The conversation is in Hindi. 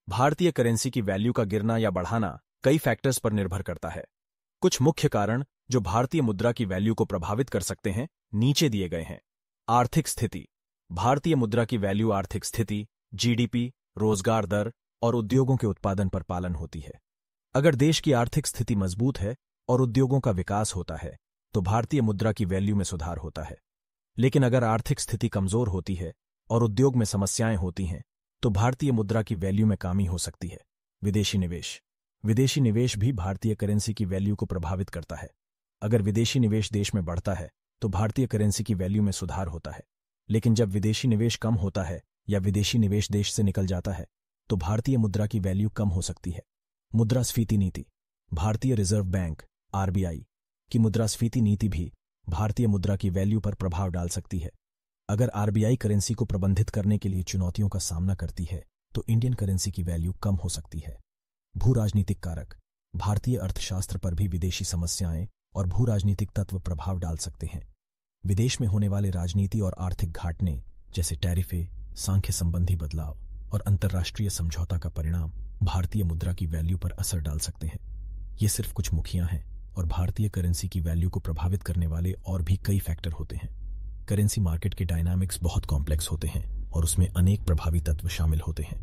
भारतीय करेंसी की वैल्यू का गिरना या बढ़ाना कई फैक्टर्स पर निर्भर करता है। कुछ मुख्य कारण जो भारतीय मुद्रा की वैल्यू को प्रभावित कर सकते हैं, नीचे दिए गए हैं। आर्थिक स्थिति। भारतीय मुद्रा की वैल्यू आर्थिक स्थिति, जीडीपी, रोजगार दर और उद्योगों के उत्पादन पर पालन होती है। अगर देश की आर्थिक स्थिति मजबूत है और उद्योगों का विकास होता है, तो भारतीय मुद्रा की वैल्यू में सुधार होता है। लेकिन अगर आर्थिक स्थिति कमजोर होती है और उद्योग में समस्याएं होती हैं, तो भारतीय मुद्रा की वैल्यू में कमी हो सकती है। विदेशी निवेश। विदेशी निवेश भी भारतीय करेंसी की वैल्यू को प्रभावित करता है। अगर विदेशी निवेश देश में बढ़ता है, तो भारतीय करेंसी की वैल्यू में सुधार होता है। लेकिन जब विदेशी निवेश कम होता है या विदेशी निवेश देश से निकल जाता है, तो भारतीय मुद्रा की वैल्यू कम हो सकती है। मुद्रास्फीति नीति। भारतीय रिजर्व बैंक आरबीआई की मुद्रास्फीति नीति भी भारतीय मुद्रा की वैल्यू पर प्रभाव डाल सकती है। अगर आरबीआई करेंसी को प्रबंधित करने के लिए चुनौतियों का सामना करती है, तो इंडियन करेंसी की वैल्यू कम हो सकती है। भू राजनीतिक कारक। भारतीय अर्थशास्त्र पर भी विदेशी समस्याएं और भू राजनीतिक तत्व प्रभाव डाल सकते हैं। विदेश में होने वाले राजनीति और आर्थिक घाटने जैसे टैरिफे, सांख्य संबंधी बदलाव और अंतर्राष्ट्रीय समझौता का परिणाम भारतीय मुद्रा की वैल्यू पर असर डाल सकते हैं। ये सिर्फ कुछ मुखियां हैं और भारतीय करेंसी की वैल्यू को प्रभावित करने वाले और भी कई फैक्टर होते हैं। करेंसी मार्केट के डायनामिक्स बहुत कॉम्प्लेक्स होते हैं और उसमें अनेक प्रभावी तत्व शामिल होते हैं।